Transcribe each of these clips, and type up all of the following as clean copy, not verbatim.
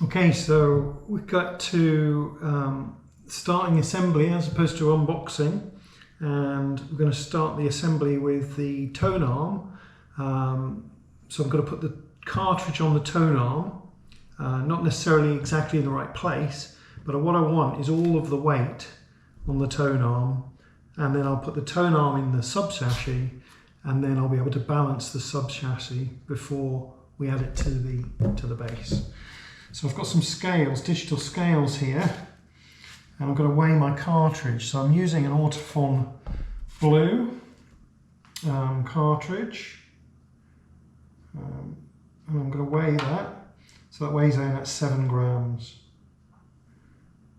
Okay, so we've got to starting assembly as opposed to unboxing, and we're going to start the assembly with the Tonearm. So I'm going to put the cartridge on the Tonearm, not necessarily exactly in the right place, but what I want is all of the weight on the Tonearm, and then I'll put the Tonearm in the sub-chassis, and then I'll be able to balance the sub-chassis before we add it to the base. So I've got some scales, digital scales here, and I'm going to weigh my cartridge. So I'm using an Autofon blue cartridge, and I'm going to weigh that. So that weighs in at 7 grams.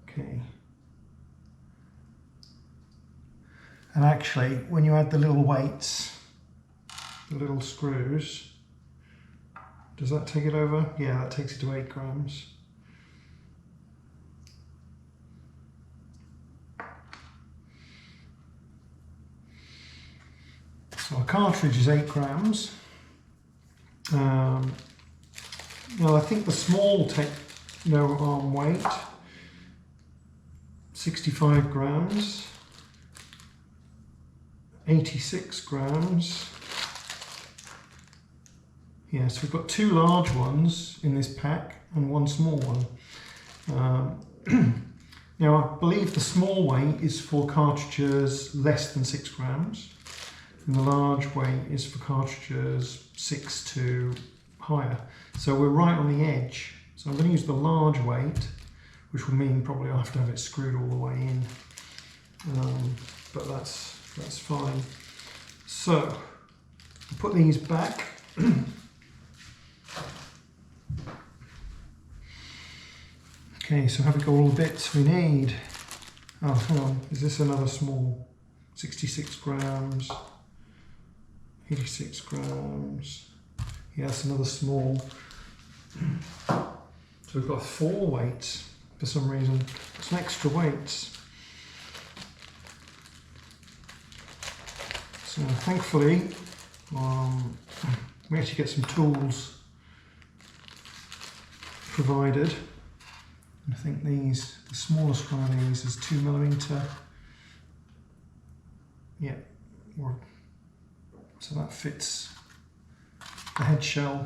Okay. And actually, when you add the little weights, the little screws, does that take it over? Yeah, that takes it to 8 grams. So our cartridge is 8 grams. Now I think the small Tonearm weight, 65 grams, 86 grams. Yes, we've got 2 large ones in this pack and 1 small one. Now I believe the small weight is for cartridges less than 6 grams, and the large weight is for cartridges 6 to higher. So we're right on the edge. So I'm going to use the large weight, which will mean probably I'll have to have it screwed all the way in, but that's fine. So I'll put these back. Okay, so have we got all the bits we need? Oh, hang on, is this another small? 66 grams, 86 grams. Yeah, that's another small. So we've got 4 weights for some reason. Some extra weights. So thankfully, we actually get some tools provided. I think the smallest one of these is 2mm. Yeah, so that fits the head shell.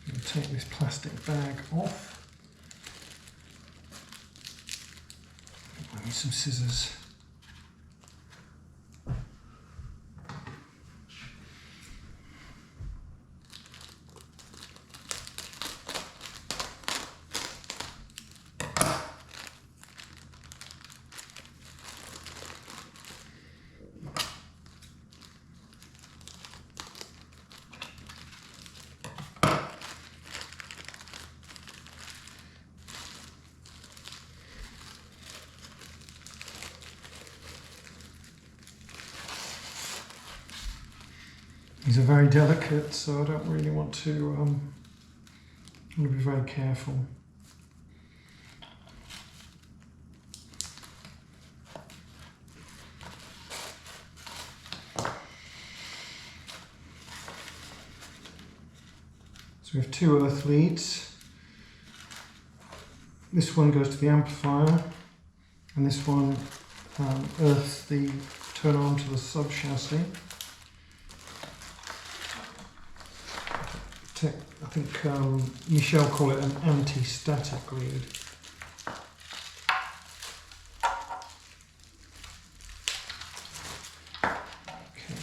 I'll take this plastic bag off. I need some scissors. These are very delicate, so I don't really want to, I'm going to be very careful. So we have 2 earth leads. This one goes to the amplifier, and this one earths the Tonearm to the sub-chassis. I think Michelle call it an anti-static lead. Okay.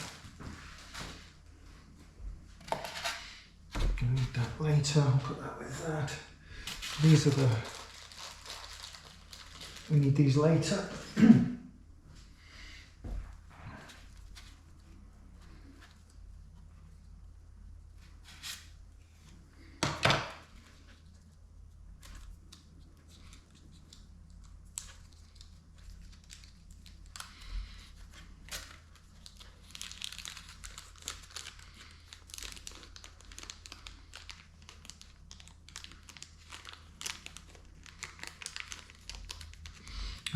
Gonna need that later. I'll put that with that. These are we need these later.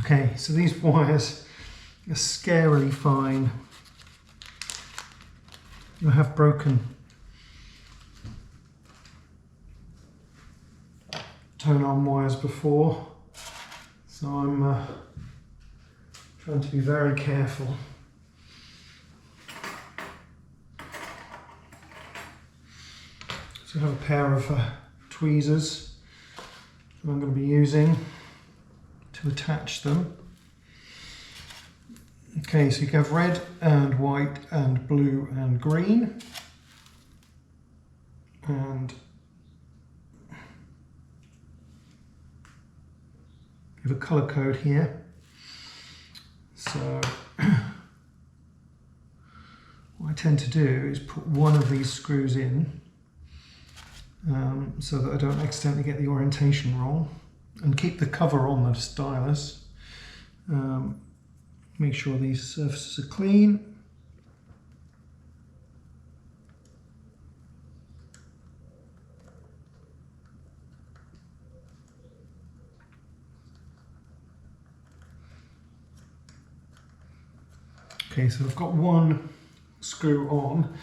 Okay, so these wires are scarily fine. I have broken Tonearm wires before, so I'm trying to be very careful. So I have a pair of tweezers that I'm going to be using to attach them. Okay, so you can have red and white and blue and green, and you have a colour code here. So what I tend to do is put one of these screws in so that I don't accidentally get the orientation wrong, and keep the cover on the stylus. Make sure these surfaces are clean. Okay, so I've got one screw on,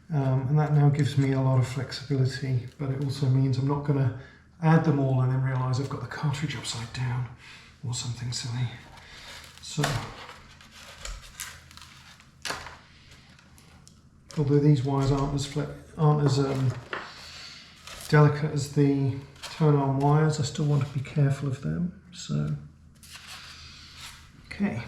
and that now gives me a lot of flexibility, but it also means I'm not going to add them all and then realise I've got the cartridge upside down or something silly. So, although these wires aren't as delicate as the Tonearm wires, I still want to be careful of them. So, okay.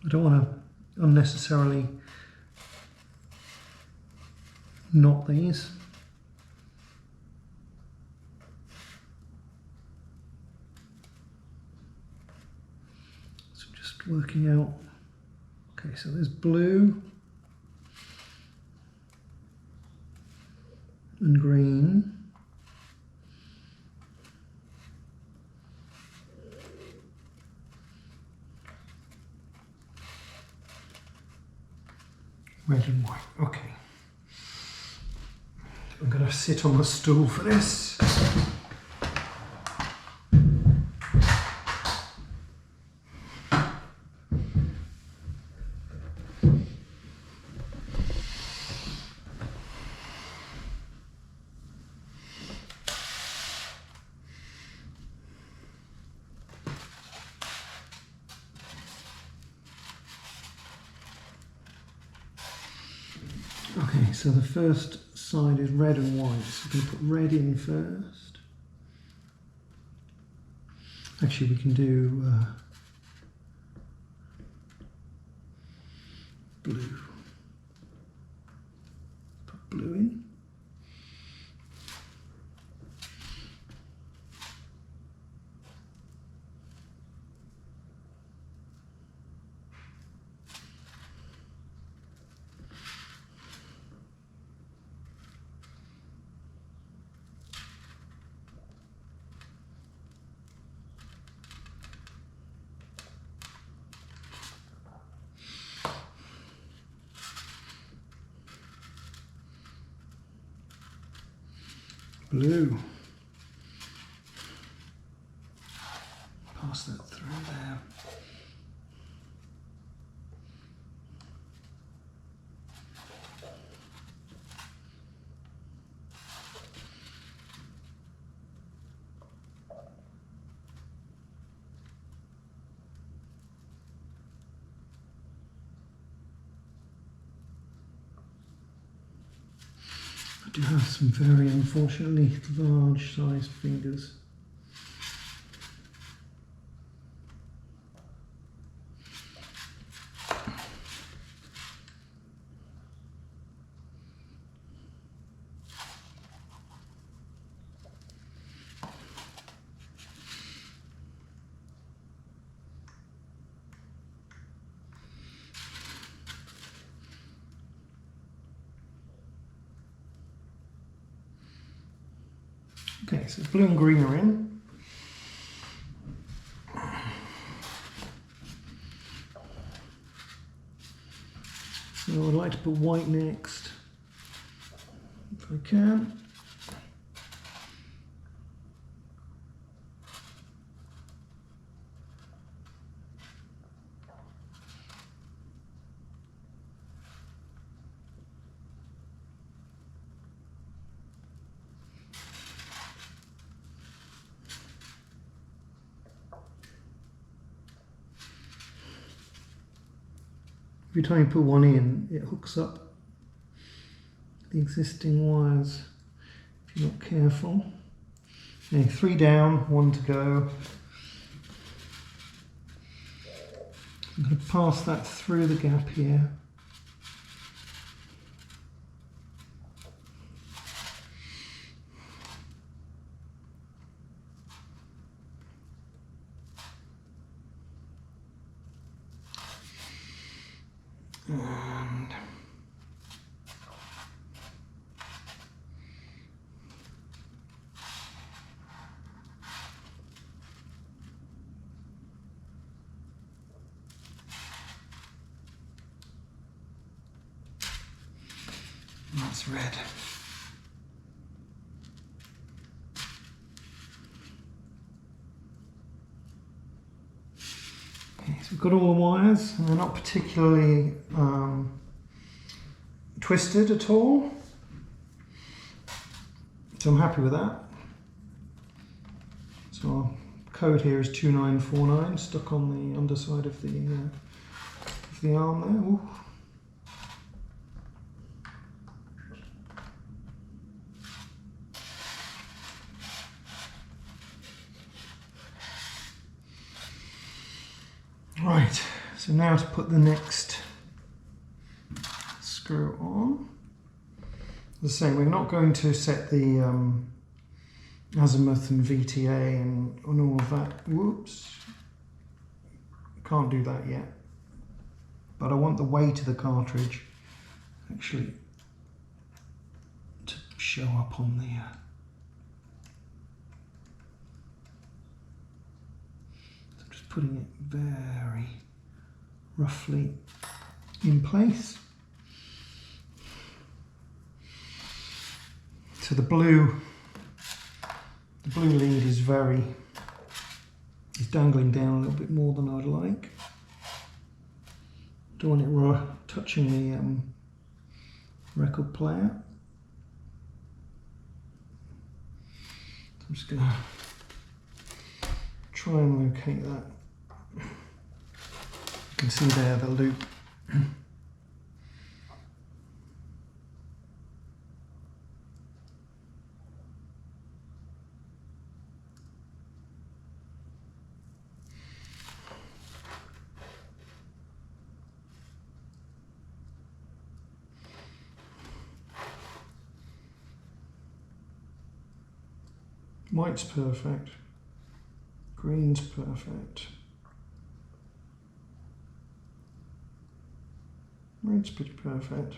I don't want to unnecessarily knot these. So I'm just working out. Okay, so there's blue and green. Red and white, okay. I'm going to sit on the stool for this. Okay, so the first side is red and white, so we're going to put red in first. Actually, we can do blue. Put blue in. Blue. Pass that through there. I do have some very unfortunately large sized fingers. Okay, so blue and green are in. So I'd like to put white next, if I can. every time you put one in, it hooks up the existing wires if you're not careful. Okay, 3 down, 1 to go. I'm going to pass that through the gap here. And that's red. Okay, so we've got all the wires, and they're not particularly twisted at all, so I'm happy with that. So our code here is 2949, stuck on the underside of the arm there. Ooh. Right, so now to put the next screw on. As I say, we're not going to set the azimuth and VTA and all of that. Whoops. Can't do that yet. But I want the weight of the cartridge actually to show up on the so I'm just putting it very roughly in place. So the blue lead is dangling down a little bit more than I'd like. Don't want it touching the record player. So I'm just going to try and locate that. You can see there the loop. White's perfect, green's perfect, red's pretty perfect.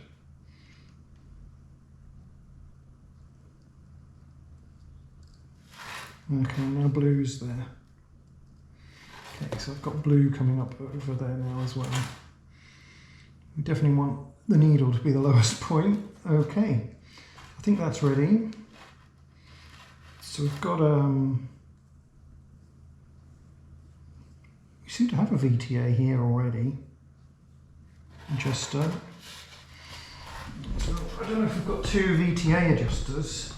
Okay, now blue's there. Okay, so I've got blue coming up over there now as well. We definitely want the needle to be the lowest point. Okay, I think that's ready. So we've got we seem to have a VTA here already, adjuster. So I don't know if we've got 2 VTA adjusters.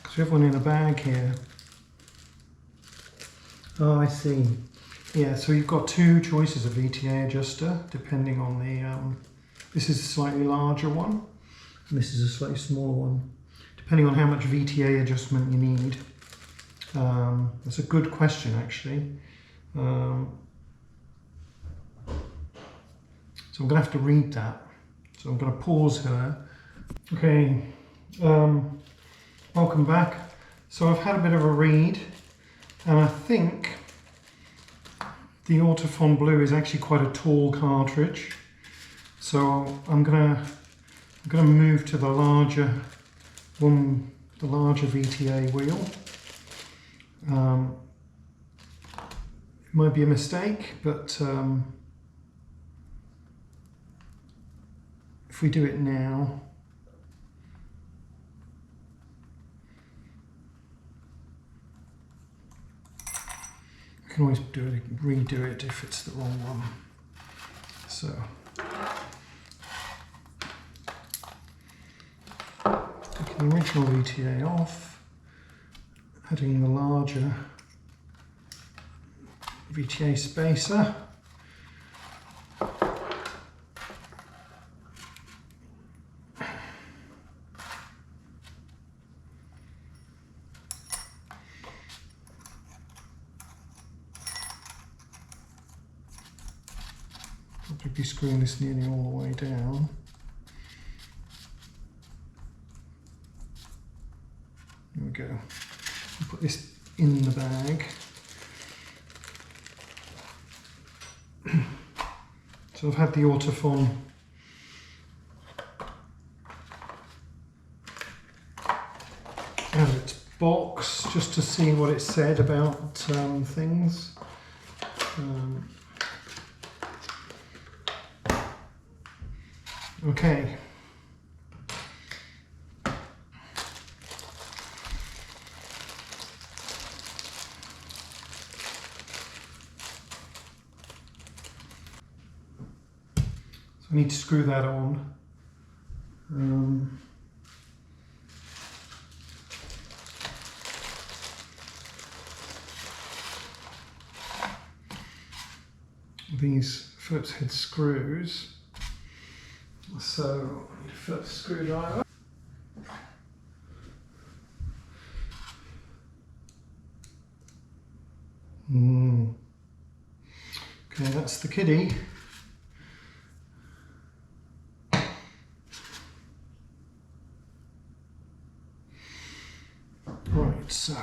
Because we have one in a bag here. Oh, I see. Yeah, so you've got 2 choices of VTA adjuster depending on the this is a slightly larger one, and this is a slightly smaller one, depending on how much VTA adjustment you need. That's a good question, actually. So I'm going to have to read that. So I'm going to pause her. Okay, welcome back. So I've had a bit of a read, and I think the Autofon Blue is actually quite a tall cartridge. So I'm gonna move to the larger one, the larger VTA wheel. It might be a mistake, but if we do it now, I can always redo it if it's the wrong one. So. Taking the original VTA off, adding the larger VTA spacer. Probably be screwing this nearly all the way down. There we go. I'll put this in the bag. So I've had the Autophon out of its box just to see what it said about things. Okay. So I need to screw that on. These Phillips head screws. So I need a Phillips screwdriver. Okay, that's the kiddie. Right, so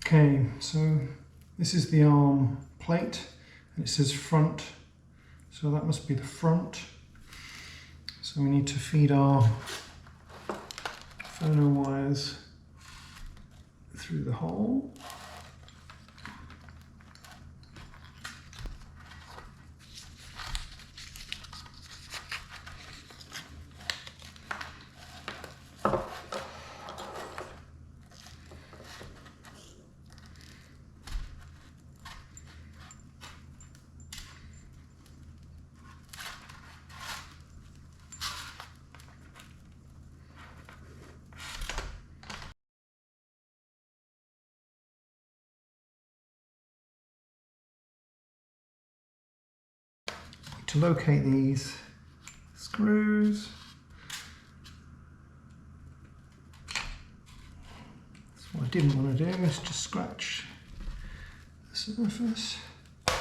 okay, so this is the arm plate and it says front, so that must be the front. So we need to feed our phono wires through the hole. To locate these screws, that's what I didn't want to do, is just scratch the surface. I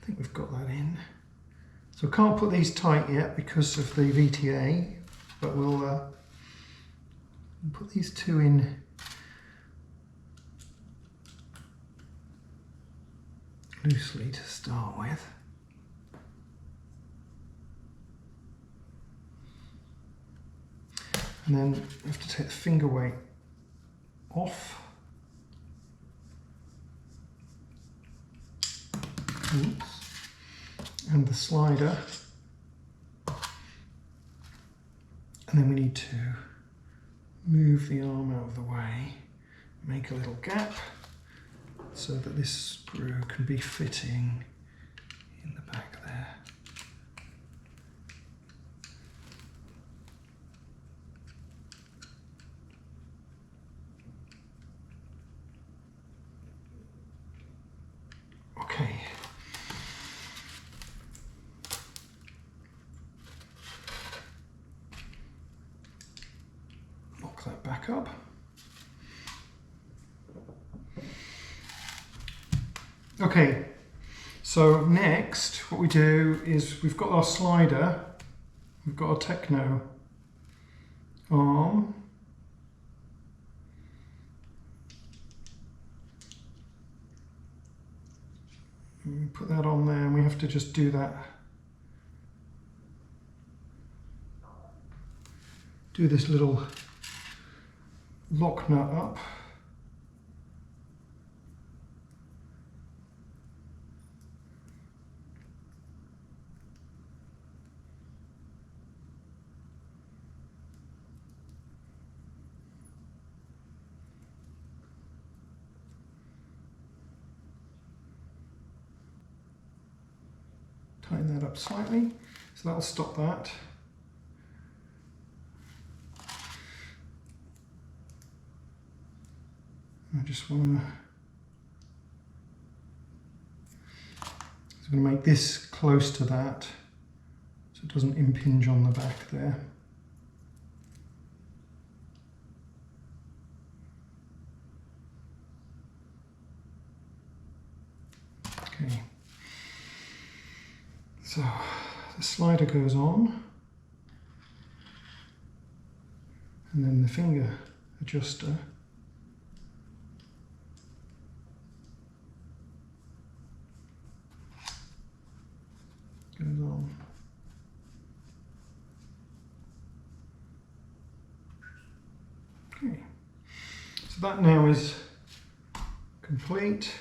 think we've got that in. So I can't put these tight yet because of the VTA, but we'll put these two in loosely to start with. And then you have to take the finger weight off. Oops. And the slider. And then we need to move the arm out of the way, make a little gap so that this screw can be fitting in the back there. Okay. Lock that back up. Okay, so next what we do is we've got our slider, we've got our Techno arm. We put that on there and we have to just do that. Do this little lock nut up. tighten that up slightly, so that'll stop that. I just want to, I'm going to make this close to that so it doesn't impinge on the back there. Okay, so the slider goes on, and then the finger adjuster goes on. Okay, so that now is complete.